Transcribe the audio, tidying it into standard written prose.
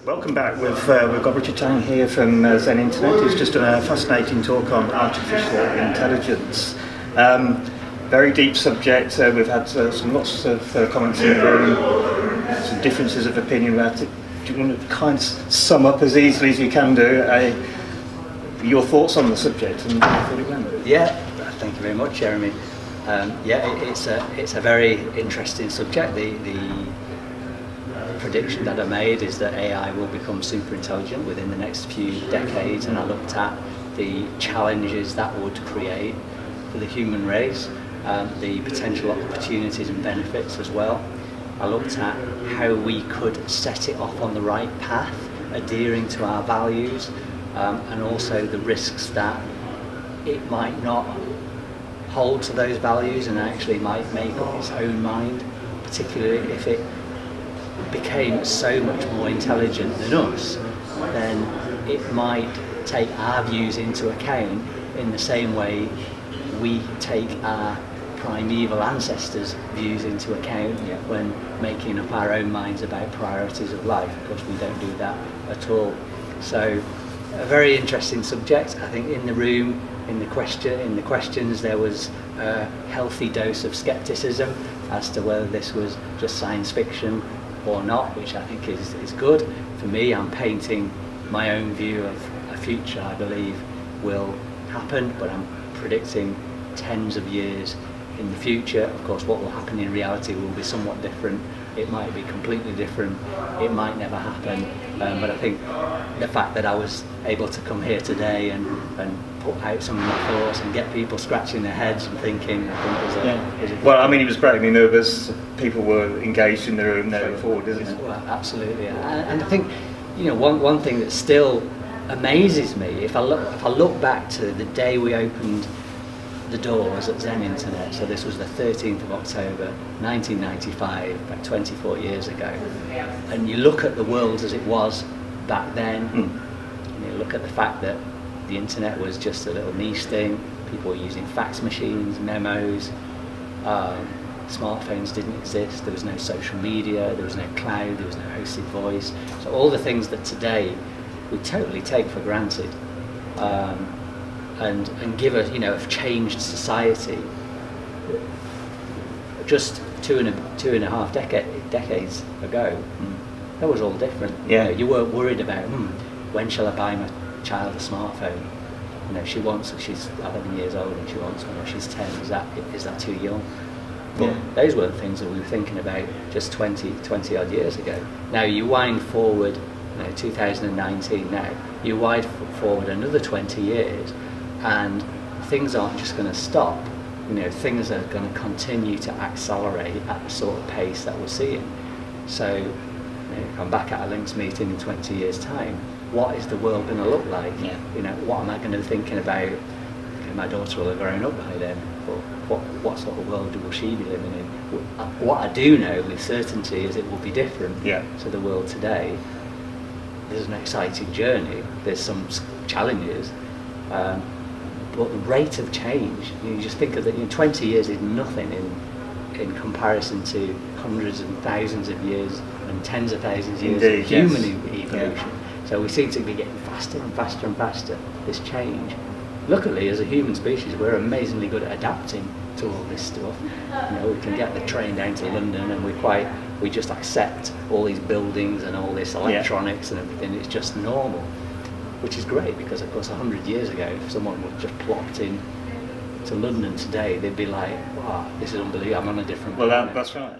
Welcome back. We've got Richard Tang here from Zen Internet, who's just done a fascinating talk on artificial intelligence. Very deep subject. We've had lots of comments in the room, some differences of opinion about it. Do you want to kind of sum up as easily as you can do your thoughts on the subject and how you thought it went? Yeah, thank you very much, Jeremy. It's a very interesting subject. The prediction that I made is that AI will become super intelligent within the next few decades, and I looked at the challenges that would create for the human race, the potential opportunities and benefits as well. I looked at how we could set it off on the right path, adhering to our values, and also the risks that it might not hold to those values and actually might make up its own mind, particularly if it became so much more intelligent than us. Then it might take our views into account in the same way we take our primeval ancestors' views into account when making up our own minds about priorities of life. Of course, we don't do that at all. So, a very interesting subject. I think in the room, in the questions, there was a healthy dose of scepticism as to whether this was just science fiction or not, which I think is good. For me, I'm painting my own view of a future I believe will happen, but I'm predicting tens of years in the future. Of course, what will happen in reality will be somewhat different. It might be completely different. It might never happen. But I think the fact that I was able to come here today and put out some of my thoughts and get people scratching their heads and thinking, I think was a Well, I mean, it was great. I mean, there was people were engaged in the room there forward, isn't it? Well, absolutely. And I think, one thing that still amazes me, if I look back to the day we opened the doors at Zen Internet, so this was the 13th of October 1995, about 24 years ago, and you look at the world as it was back then, and you look at the fact that the internet was just a little niche thing. People were using fax machines, memos, smartphones didn't exist, there was no social media, there was no cloud, there was no hosted voice, so all the things that today we totally take for granted and give us, have changed society. Just two and a half decades ago, that was all different. Yeah. You weren't worried about when shall I buy my child a smartphone. She's 11 years old and she wants one, or she's 10. Is that too young? But those weren't things that we were thinking about just 20 odd years ago. Now you wind forward, 2019 now, you wind forward another 20 years, and things aren't just going to stop. Things are going to continue to accelerate at the sort of pace that we're seeing. So, if I'm back at a LINX meeting in 20 years' time, what is the world going to look like? Yeah. What am I going to be thinking about? My daughter will have grown up by then, but what sort of world will she be living in? What I do know with certainty is it will be different to the world today. There's an exciting journey, there's some challenges, but the rate of change, you just think of that, 20 years is nothing in comparison to hundreds and thousands of years and tens of thousands of years of human evolution. So we seem to be getting faster and faster and faster, this change. Luckily, as a human species, we're amazingly good at adapting to all this stuff. We can get the train down to London and we just accept all these buildings and all this electronics and everything. It's just normal, which is great, because of course 100 years ago, if someone was just plopped in to London today, they'd be like, wow, this is unbelievable, I'm on a different planet. Well, that's right.